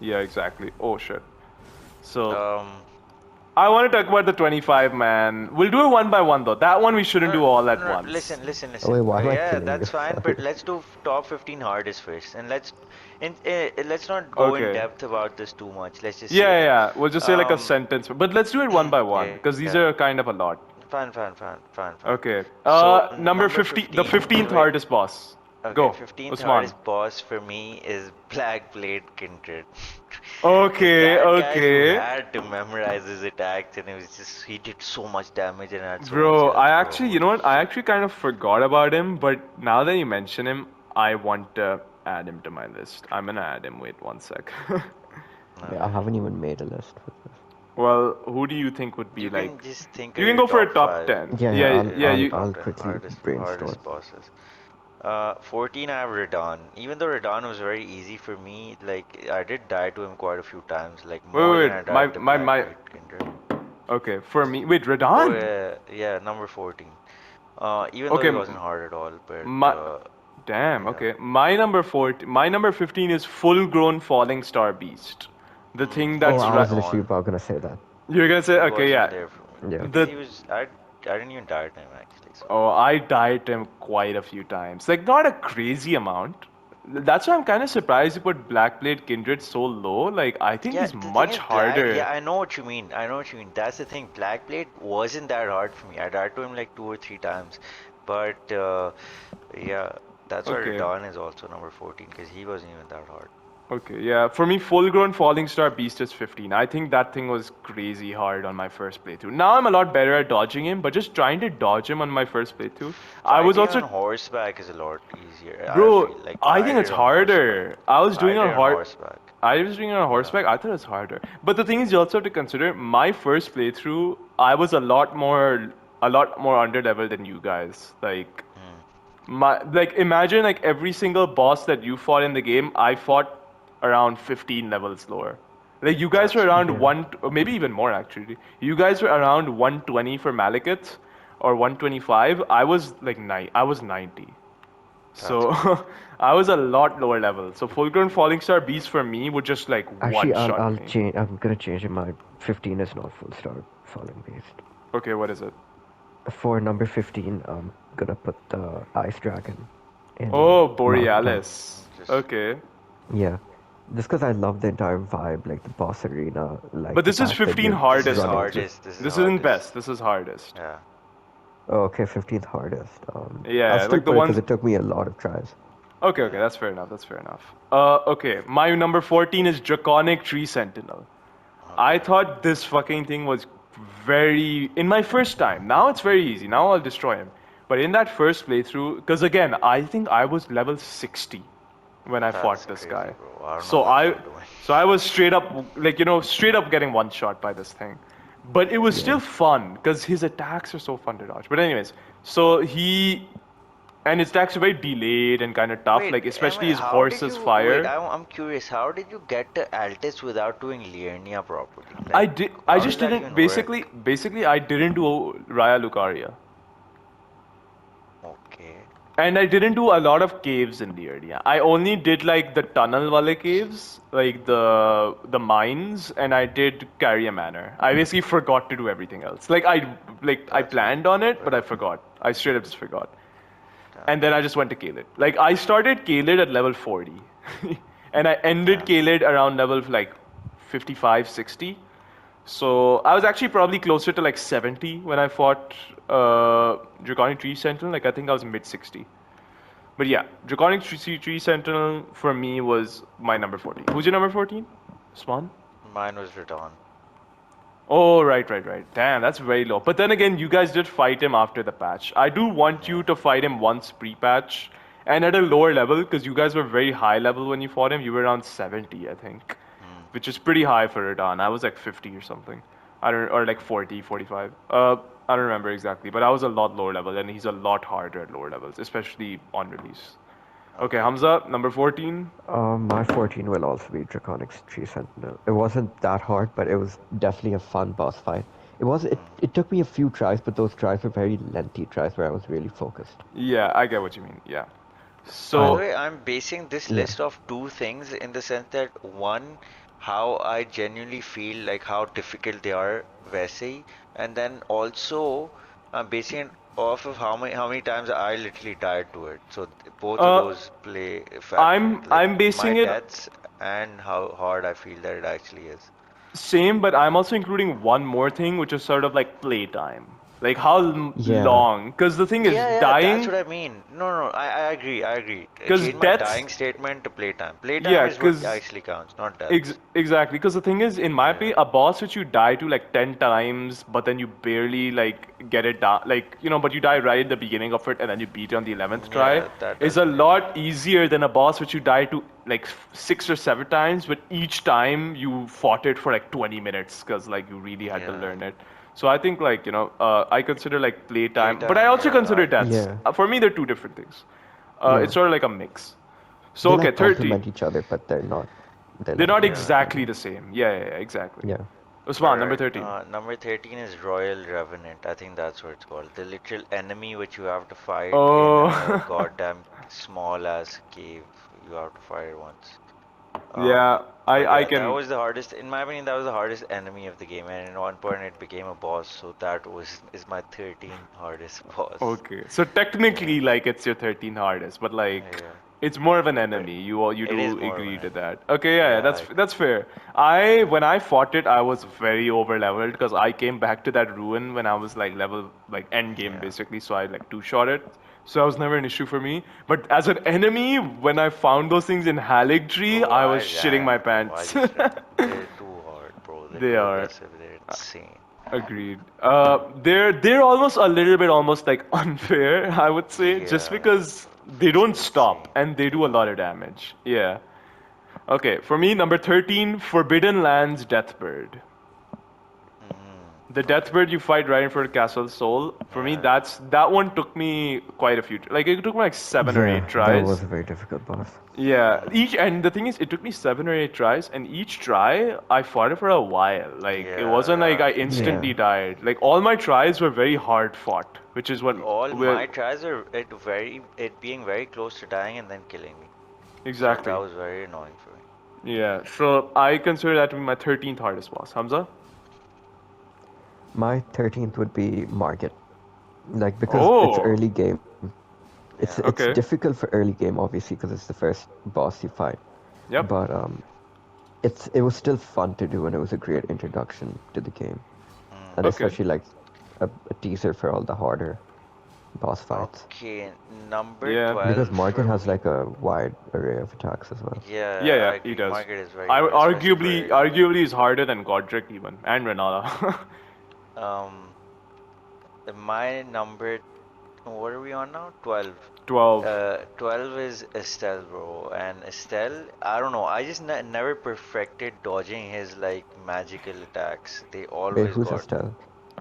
Yeah, exactly. Oh shit. So Um, I want to talk about the 25 man. We'll do it one by one though. That one we shouldn't no, do all at no, once. Oh, wait, why am I Yeah, killing that's you? fine. Sorry. But let's do top 15 hardest first, and let's not go in Okay. depth about this too much. Let's just Yeah, say yeah, that. yeah. We'll just say like a Um, sentence, but let's do it one by one because these yeah, are kind of a lot. fine. Okay. So Number number 50, the 15. 15th Wait, hardest boss. okay, Go, 15th Usman. hardest boss for me is Black Blade Kindred. Because Okay, that guy, you okay. had to memorize his attacks, and it was just, he did so much damage and had so much Bro, I health, bro. actually, you know Holy what? I shit. actually kind of forgot about him, but now that you mention him, I want to add him to my list. I'm gonna add him. Wait one sec. Yeah, I Okay. haven't even made a list for this. Well, who do you think would be You like? can just think of You can your go for a top top five. 10. Yeah, yeah, Yeah, I'll, yeah, I'll, you. I'll Top 10 quickly brainstorm. hardest bosses. 14 I have Radon. Even though Radon was very easy for me, like I did die to him quite a few times, like Wait, more than wait, I wait. My, died to my, my. Blackblade Kindred. Okay, for me. Wait, Oh Radon? yeah, number 14. Even though Okay, he wasn't hard at all, but my. Damn. yeah. Okay, my number 14. My number 15 is full-grown falling star beast. The thing Oh, that's I He's was right. literally gone. about gonna say that. You're gonna say, He okay, wasn't yeah. there for me Yeah. because The he was. I didn't even die to him actually. So Oh, I died him quite a few times. Like, not a crazy amount. That's why I'm kind of surprised you put Blackblade Kindred so low. Like, I think yeah, he's the thing much is Black. harder. Yeah, I know what you mean. I know what you mean. That's the thing. Blackblade wasn't that hard for me. I died to him like 2 or 3 times, but yeah, that's why Okay. Radon is also number 14 because he wasn't even that hard. Okay, yeah. For me, full grown Falling Star Beast is 15. I think that thing was crazy hard on my first playthrough. Now I'm a lot better at dodging him, but just trying to dodge him on my first playthrough, I was Fighting on also. horseback is a lot easier. I Bro, feel like I I think it's did on horseback. harder. I was I doing did on on hard. horseback. I was doing it on Yeah. horseback. I thought it was harder. But the thing is, you also have to consider my first playthrough. I was a lot more under level than you guys. Like Hmm. imagine like every single boss that you fought in the game, I fought around 15 levels lower. Like you guys were That's around Yeah. one, or maybe even more actually. You guys were around 120 for Malekith, or 125. I was like I was 90. that's So crazy. I was a lot lower level. So full grown falling star beast for me would just like Actually, one I'll shot I'll me. change. I'm gonna change it. My 15 is not full star falling based. Okay, what is it? For number 15, I'm gonna put the ice dragon in Oh, Mountain Top. Borealis. Just Okay. Yeah, just because I love the entire vibe, like the boss arena, like But the this is fact that 15 you're this is hardest running. though. hardest. This is This isn't hardest. best. This is hardest. Yeah. Oh, okay, 15th hardest. I'll Yeah, still like the put it because ones. it took me a lot of tries. Okay, okay, Yeah. that's fair enough. That's fair enough. Okay, my number 14 is Draconic Tree Sentinel. I Okay. thought this fucking thing was very in my first time. Now it's very easy. Now I'll destroy him. But in that first playthrough, because again, I think I was level 60 when I That's fought this crazy, guy. bro. I don't know So what you I were doing. so I was straight up like straight up getting one shot by this thing. But it was Yeah. still fun because his attacks are so fun to dodge. But anyways, so he and his attacks are very delayed and kind of tough, Wait, like especially Emmett, his how did horse's you wait? fire. I'm curious. How did you get to Altis without doing Liurnia properly? I Like, did. I how does just that didn't. even work? Basically, I didn't do Raya Lucaria, Okay, and I didn't do a lot of caves in the area. I only did like the tunnel wale caves, like the mines, and I did Carrier Manor. I basically forgot to do everything else. I that's planned on it, but I fair. forgot. I straight up just forgot. Damn. And then I just went to Kaled. Like I started Kaled at level 40, and I ended Damn. Kaled around level like 55, 60. So I was actually probably closer to like 70 when I fought Draconic Tree Sentinel. Like I think I was mid 60. But yeah, Tree Sentinel for me was my number 14. Who's your number 14? Swan? Mine was Radon. Oh, right. Damn, that's very low. But then again, you guys did fight him after the patch. I do want you Yeah. to fight him once pre-patch and at a lower level because you guys were very high level when you fought him. You were around 70, I think, Hmm. which is pretty high for Radon. I was like 50 or something. I don't, or like 40, 45. I don't remember exactly, but I was a lot lower level and he's a lot harder at lower levels, especially on release. Okay, Okay. Hamza, number 14. My 14 will also be Draconic Tree Sentinel. It wasn't that hard, but it was definitely a fun boss fight. It was. It, Hmm. it took me a few tries, but those tries were very lengthy tries where I was really focused. Yeah, I get what you mean. Yeah. By the And So, way, I'm basing this yeah, list of two things in the sense that one, how I genuinely feel like how difficult they are, वैसे ही, and then also I'm basing it off of how many times I literally died to it. So both of Uh, those play fact like I'm my basing it deaths and how hard I feel that it actually is. same, but I'm also including one more thing, which is sort of like playtime. Like how Yeah, long? Because the thing is, Yeah, yeah, that's dying. what I mean. No, no, I agree, I agree. Because Change my deaths. dying statement to playtime. Playtime Yeah, is what because actually counts, not deaths. exactly. Because the thing is, in my Yeah, opinion, a boss which you die to like 10 times, but then you barely like get it down, like but you die right at the beginning of it, and then you beat it on the 11th try, yeah, that is a doesn't count. lot easier than a boss which you die to like 6 or 7 times, but each time you fought it for like 20 minutes because like you really had to Yeah, learn it. So I think like I consider like playtime, but I playtime. also Yeah, consider deaths. yeah, For me, they're two different things. yeah. It's sort of like a mix. So They okay, like 30. complement each other, but they're not. They're They're like not exactly independent. the same. Yeah, exactly. Yeah. Usman, all number right. 13. Number 13 is Royal Revenant. I think that's what it's called. The literal enemy which you have to fight in a Oh, goddamn small ass cave. You have to fight it once. yeah, But I yeah, that can. was the hardest, in my opinion, that was the hardest enemy of the game, and in one point it became a boss, so that was is my 13 hardest boss. Okay, so Yeah, technically, like, it's your 13 hardest, but like, yeah. it's more of an But enemy. You it is do more of an agree to enemy. that. Okay, yeah, Yeah, I that's agree. fair. When I fought it, I was very over leveled because I came back to that ruin when I was like level like end game Yeah. basically. So I like two shot it. So that was never an issue for me. But as an enemy, when I found those things in Haligtree, Bro, I I was shitting ran, my bro. I pants. just ran. They're too hard, bro. They're They too are. aggressive. They're insane. Agreed. They're almost a little bit almost like unfair, I would say, just Yeah, because they don't they're stop insane. and they do a lot Yeah. of damage. Yeah. Okay, for me, number 13, Forbidden Lands Deathbird. The Okay. Deathbird you fight right in front of Castle Soul. For me, Yeah. that one took me quite a few. Like it took me like 7 or 8 Yeah, that was tries. a very difficult boss. Yeah, each and the thing is, it took me 7 or 8 tries, and each try I fought it for a while. Like it wasn't like Yeah. I Yeah. instantly died. Like all my tries were very hard fought, which is what All well my tries are it being very close to dying and then killing me. So that exactly. was very annoying for me. Yeah, so I consider that to be my 13th hardest boss. Hamza? My 13th would be Margit. Like because it's Oh, early game. It's Yeah. it's okay. difficult for early game obviously because it's the first boss you fight. Yep. But it was still fun to do and it was a great introduction to the game. And Okay. especially like a teaser for all the harder boss fights. Okay, number Yeah. Because 12 Margit for has me. like a wide array of attacks as well. Yeah, Yeah, I yeah, he agree. does. Market is very I hard, especially for early. arguably is harder than Godric even and Renala. Um, my number, what are we on now? 12. 12. 12 is Estelle, bro. And Estelle, I don't know. I just ne never perfected dodging his like magical attacks. They Wait, always who's got Estelle?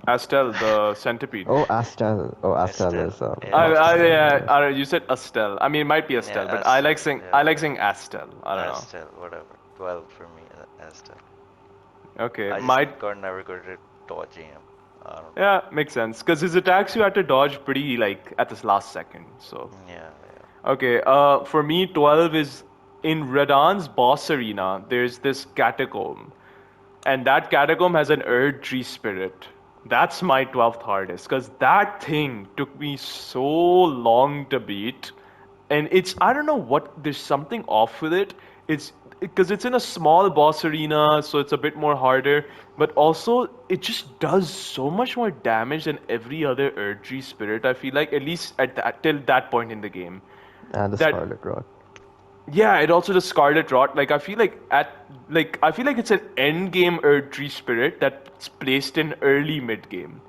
Astel, the centipede. Oh, Astel. Oh, Astel Estelle. is Yeah, Estelle. Yeah, yes. you said Astel. I mean, it might be Astel, Yeah, but Estelle. I Yeah, like saying whatever. Astel. I don't know. Estelle, whatever. 12 for me, Estelle. Okay, I just might got never good at dodging him. I don't know. yeah, makes sense because his attacks you had to dodge pretty like at this last second. So Yeah, yeah. okay, for me, 12 is in Radan's boss arena. There's this catacomb, and that catacomb has an Erd tree spirit. That's my 12th hardest because that thing took me so long to beat, and it's I don't know what there's something off with it. It's because it's in a small boss arena, so it's a bit more harder. But also, it just does so much more damage than every other Erd tree spirit. I feel like at least at that till that point in the game And the that Scarlet Rot. yeah, it also does Scarlet Rot. Like I feel like it's an end game Erd Tree Spirit that's placed in early mid game,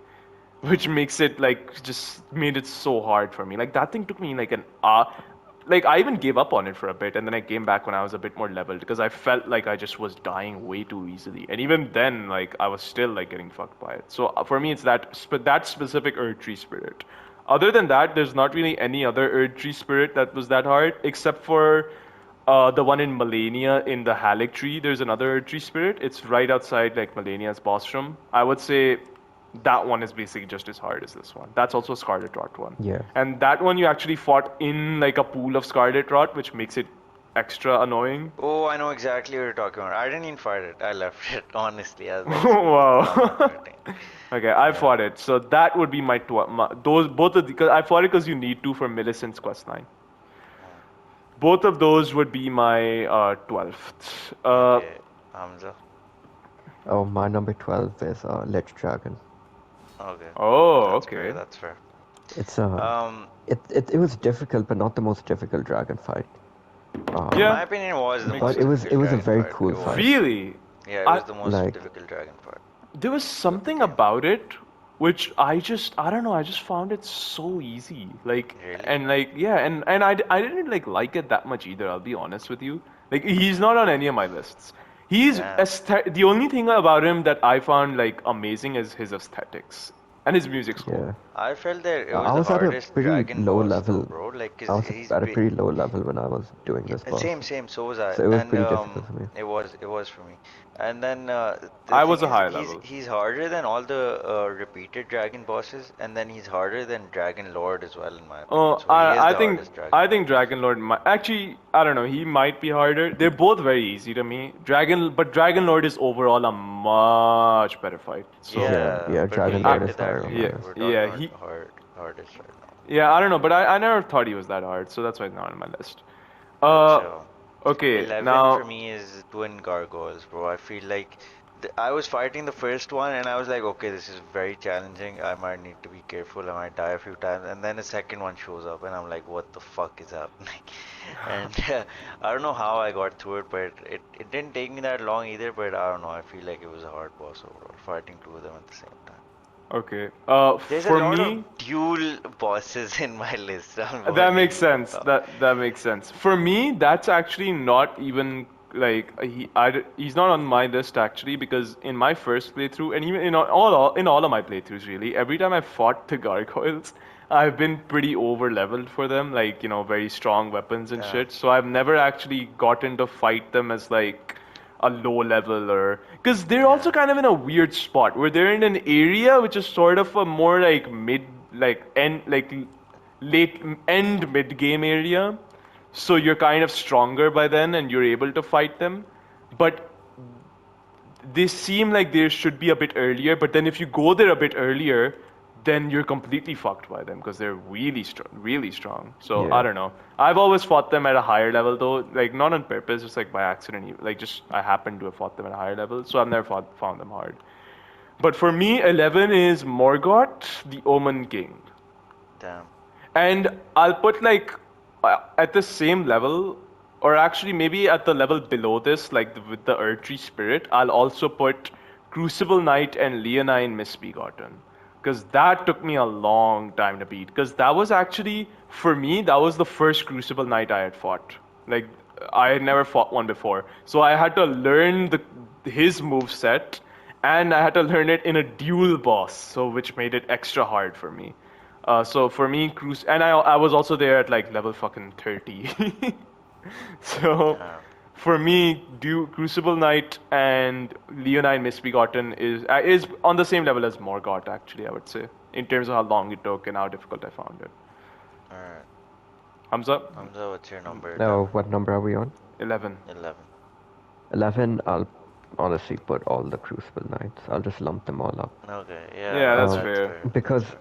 which makes it like just made it so hard for me. Like that thing took me like an hour. Like I even gave up on it for a bit, and then I came back when I was a bit more leveled because I felt like I just was dying way too easily. And even then, like I was still like getting fucked by it. So for me, it's that specific Erd Tree Spirit. Other than that, there's not really any other Erd Tree Spirit that was that hard, except for the one in Melania in the Halleck tree. There's another tree spirit. It's right outside like Melania's boss room. I would say that one is basically just as hard as this one. That's also a Scarlet Rot one. Yeah. And that one you actually fought in like a pool of Scarlet Rot, which makes it extra annoying. Oh, I know exactly what you're talking about. I didn't even fight it. I left it, honestly. I was like, screw this, I'm not Wow. fighting. Okay, I Yeah. fought it. So that would be my those both of the, because I fought it because you need to for Millicent's quest line. Hmm. Both of those would be my 12th. Okay, Hamza. Oh, my number 12 is Lich Dragon. Okay, Oh, that's fair. okay. That's fair. It's Um, it was difficult, but not the most difficult dragon fight. in Yeah, my opinion, it was the makes But most it sense. was difficult it was a dragon very fight. cool It fight. was. Really, Yeah, it I was the most Like, difficult dragon fight there was of the something game. about it which I don't know, I just found it so easy. Like Really? and like yeah, and I didn't like it that much either, I'll be honest with you. Like he's not on any of my lists. Damn. The only thing about him that I found like amazing is his aesthetics and his music score. yeah. I felt that it I was the was at a hardest pretty dragon low boss though, level. bro. Like, I 'cause was he's at a big. pretty low level when I was doing Yeah, this boss, same. So was I, so it was and pretty difficult for me. it was for me. And then the I thing was a is, high he's level. he's harder than all the repeated dragon bosses, and then he's harder than Dragon Lord as well, in my opinion. So he is I the think hardest dragon I think boss. Dragon Lord might actually I don't know, he might be harder. They're both very easy to me. Dragon Lord is overall a much better fight. So Yeah, Yeah, yeah. but Dragon we'll I, Lord get is to that higher on my yeah, later. list. We're talking yeah, about he hardest right now. yeah, I don't know, but I never thought he was that hard, so that's why it's not on my list. Uh Acha. okay, 11 for now me is twin gargoyles, bro. I feel like I was fighting the first one and I was like, okay, this is very challenging. I might need to be careful. I might die a few times. And then the second one shows up and I'm like, what the fuck is happening? And I don't know how I got through it, but it didn't take me that long either. But I don't know. I feel like it was a hard boss overall, fighting two of them at the same time. okay. There's a For lot me, of dual bosses in my list. I'm that warning makes you right sense. now. That makes sense. For me, that's actually not even like he's not on my list actually because in my first playthrough and even in all of my playthroughs really, every time I fought the gargoyles, I've been pretty over leveled for them, like very strong weapons and Yeah, shit. So I've never actually gotten to fight them as like a low level or because they're also yeah, kind of in a weird spot where they're in an area which is sort of a more like mid like end like late end mid game area, so you're kind of stronger by then and you're able to fight them, but they seem like they should be a bit earlier, but then if you go there a bit earlier, then you're completely fucked by them because they're really strong, really strong. So I Yeah. don't know. I've always fought them at a higher level though, like not on purpose, just like by accident. Like just I happen to have fought them at a higher level, so I've never found them hard. But for me, 11 is Morgoth, the Omen King. damn. And I'll put like at the same level, or actually maybe at the level below this, like with the Erdtree Spirit, I'll also put Crucible Knight and Leonine Misbegotten. Because that took me a long time to beat. Because that was actually, for me, that was the first Crucible Knight I had fought. Like, I had never fought one before. So I had to learn his move set, and I had to learn it in a dual boss, so which made it extra hard for me. So for me, and I was also there at like level fucking 30. So Damn. for me, Crucible Knight and Leonine Misbegotten is on the same level as Morgoth actually, I would say, in terms of how long it took and how difficult I found it. Alright. Thumbs up. Hamza, what's your number? Now, 11. what number are we on? 11. 11. 11. I'll honestly put all the Crucible Knights. I'll just lump them all up. Okay, Yeah, that's Um, that's fair. fair. because That's fair.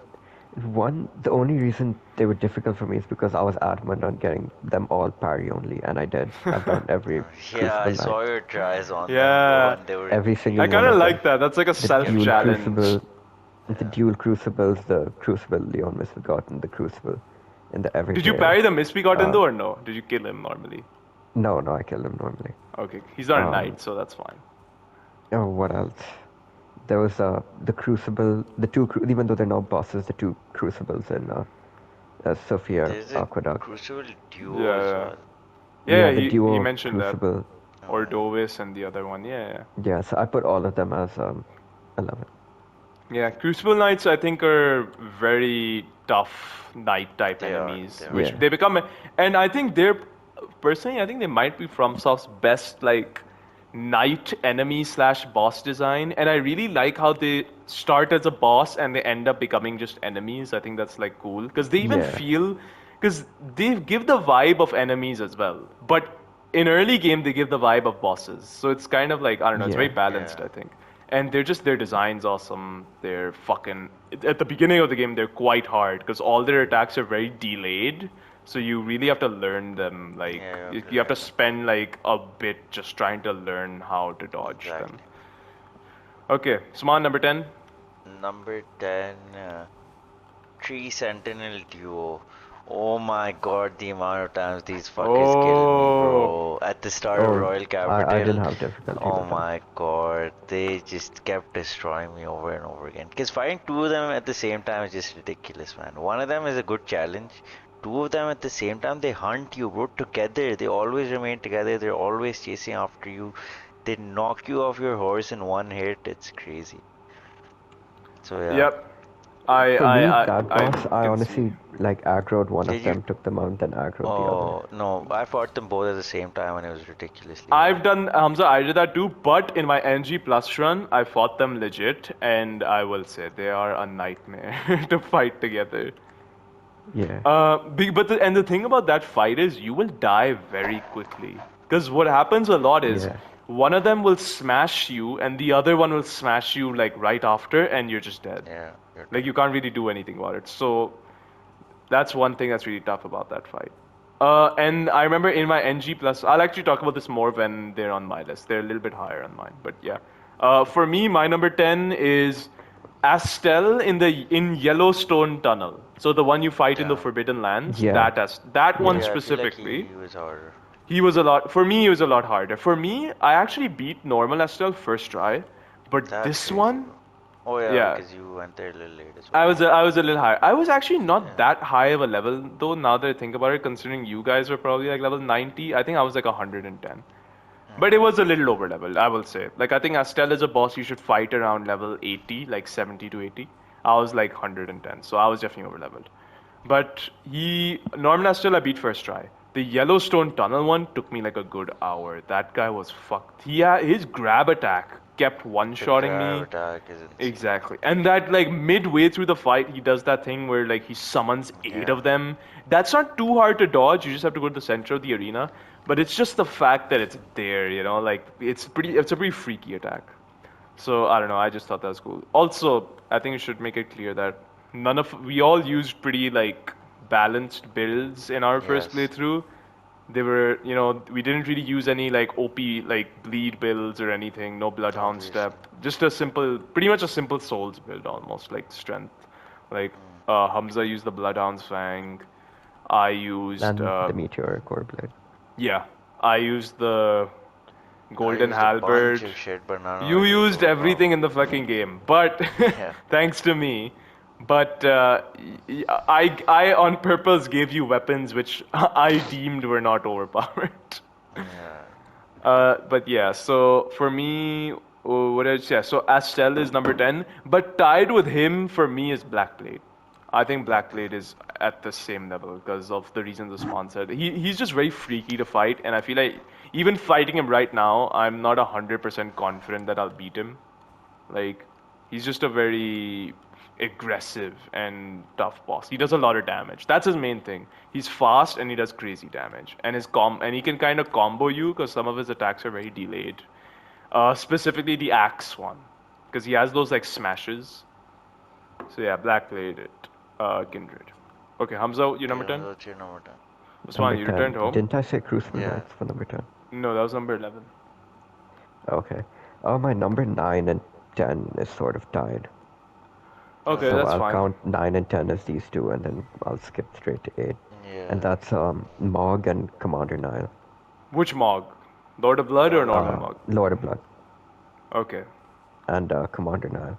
the only reason they were difficult for me is because I was adamant on getting them all parry only, and I did. I've done every Yeah, I Crucible saw Knight, your tries on them, bro, Yeah, and they were every single I really one kind of of good. them. like that. That's like a The self Yep, dual yep. challenge. Crucible, the Yeah. dual Crucibles, the Crucible Leon Misbegotten, the Crucible, and the Did you Everywhere. parry the Misbegotten Uh, though or no? Did you kill him normally? no, I killed him normally. Okay, he's not a Um, knight, so that's fine. oh, what else? There was the Crucible, even though they're not bosses, the two Crucibles in Sophia There's a Aqueduct. Crucible duo Yeah, as yeah. well. Yeah, Yeah, the he duo mentioned that. Crucible. Oh, yeah. Ordovis and the other one. Yeah, Yeah, so I put all of them as 11. yeah. Crucible Knights, I think, are very tough knight type They are. enemies, They are. which Yeah, they become, and I think they're personally, I think they might be FromSoft's best like knight enemy slash boss design, and I really like how they start as a boss and they end up becoming just enemies. I think that's like cool because they even yeah, feel because they give the vibe of enemies as well, but in early game they give the vibe of bosses, so it's kind of like I don't know, it's very Yeah. balanced, Yeah. I think. And they're just their designs awesome. They're fucking at the beginning of the game they're quite hard because all their attacks are very delayed. So you really have to learn them. Like Yeah, you have to you have to learn them. spend like a bit just trying to learn how to dodge them. Exactly. Okay, Sman number 10. Number 10, Tree Sentinel Duo. Oh my god, the amount of times these fuckers kill me, Oh, bro. At the start of Oh, Royal I didn't Capital, have difficulty oh with that. my god, they just kept destroying me over and over again. Because fighting two of them at the same time is just ridiculous, man. One of them is a good challenge. Two of them at the same time, they hunt you, bro, together. They always remain together. They're always chasing after you. They knock you off your horse in one hit. It's crazy. So yeah. yep. I For I me, I that I boss, I can see. honestly like aggroed one of Did you? them, took the mount, then aggroed the other. Oh, no, I fought them both at the same time and it was ridiculously I've hard. done Hamza. I did that too, but in my NG plus run, I fought them legit, and I will say they are a nightmare to fight together. Yeah. And the thing about that fight is you will die very quickly. Because what happens a lot is Yeah. one of them will smash you and the other one will smash you like right after and you're just dead. Yeah, you're Like dead. you can't really do anything about it. So that's one thing that's really tough about that fight. And I remember in my NG plus, I'll actually talk about this more when they're on my list. They're a little bit higher on mine, but yeah. For me, my number 10 is Astel in Yellowstone Tunnel. So the one you fight in the Damn. Forbidden Lands, Yeah. that one Yeah. Yeah, I feel like specifically, he was harder. he was a lot. For me, he was a lot harder. For me, I actually beat normal Astel first try, but That's this crazy, one, bro. Oh yeah, yeah, because you went there a little late as I well. was I was a little higher. I was actually not Yeah. that high of a level though. Now that I think about it, considering you guys were probably like level 90, I think I was like 110. But it Hmm. was a little over leveled, I will say. Like I think Astel is a boss you should fight around level 80, like 70 to 80. I was like 110, so I was definitely over leveled. But Norman Astel I beat first try. The Yellowstone Tunnel one took me like a good hour. That guy was fucked. His grab attack kept The one-shotting grab me. attack is insane. Exactly. And that like midway through the fight, he does that thing where like he summons eight Yeah. of them. That's not too hard to dodge. You just have to go to the center of the arena. But it's just the fact that it's there, like it's a pretty freaky attack. So I don't know, I just thought that was cool. Also, I think you should make it clear that we all used pretty like balanced builds in our first Yes. playthrough. They were, we didn't really use any like OP like bleed builds or anything, no Bloodhound Obviously. step. Just pretty much a simple Souls build almost, like strength. Like Mm. Hamza used the Bloodhound's Fang. I used And the meteoric orb blade. yeah, I used the I Golden used a bunch Halberd. of shit, but none of You it was used everything overpowered. in the fucking game, but Yeah. thanks to me. But I on purpose gave you weapons which I deemed were not overpowered. Yeah. But yeah, so for me, what else? Yeah, so Astel is number 10, but tied with him for me is Blackblade. I think Blackblade. Blackblade is at the same level because of the reasons the sponsor. He's just very freaky to fight, and I feel like even fighting him right now, I'm not 100% confident that I'll beat him. Like, he's just a very aggressive and tough boss. He does a lot of damage. That's his main thing. He's fast and he does crazy damage. And he can kind of combo you because some of his attacks are very delayed. Specifically the axe one, because he has those like smashes. So yeah, Blackblade it. Kindred. Okay, Hamza, you number Okay, 10? what's your number 10? Number Usman, you 10. returned home? Didn't I say Crucible Yeah. Knights for number 10? No, that was number 11. Okay. My number 9 and 10 is sort of tied. Okay, So that's I'll fine. count 9 and 10 as these two, and then I'll skip straight to 8. And Yeah. that's Mog and Commander Nile. Which Mog? Lord of Blood or Lord of normal Blood. Mog? Lord of Blood Okay. and Commander Nile.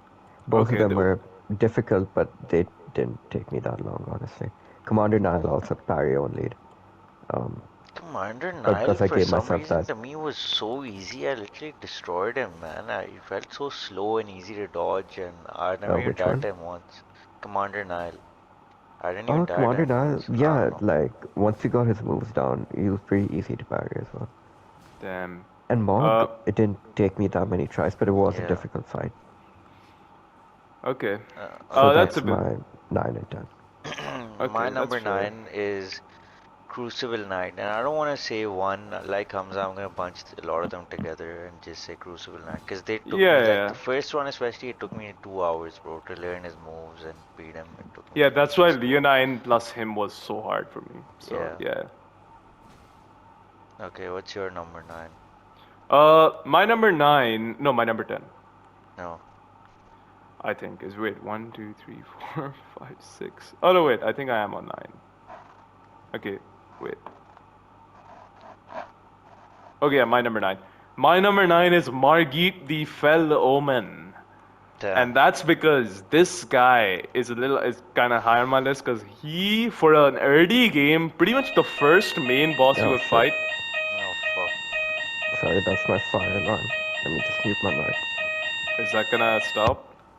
Both of Okay. them were difficult, but they didn't take me that long, honestly. Commander Nile also parry only. Commander But Nile, because I for gave some myself reason, that. to me was so easy. I literally destroyed him, man. He felt so slow and easy to dodge, and I never even Which died one? to him once. Commander Nile. I didn't even die to Commander him Nile, once. I don't yeah, know. like, once you got his moves down, he was pretty easy to parry as well. Damn. And Uh, Mog, it didn't take me that many tries, but it was a Yeah. difficult fight. okay. So That's a that's bit. my 9 and 10. My Okay, that's number fair. 9 is Crucible Knight, and I don't want to say one like Hamza. I'm gonna bunch a lot of them together and just say Crucible Knight, because they Yeah, took me yeah, like the yeah. first one especially. It took me 2 hours, bro, to learn his moves and beat him. It took me Yeah, that's why ages, bro. Leonine plus him was so hard for me. So Yeah. yeah. Okay, what's your number 9? My number 9, no, my number 10, No. I think is wait, 1, 2, 3, 4, 5, 6. Oh no, wait, I think I am on 9. Okay, wait. Okay, yeah, my number 9. My number 9 is Margit the Fell Omen. Damn. And that's because this guy is kind of high on my list because he, for an early game, pretty much the first main boss you Oh will shit. fight. Oh fuck. Sorry, that's my fire alarm. Let me just mute my mic. Is that gonna stop?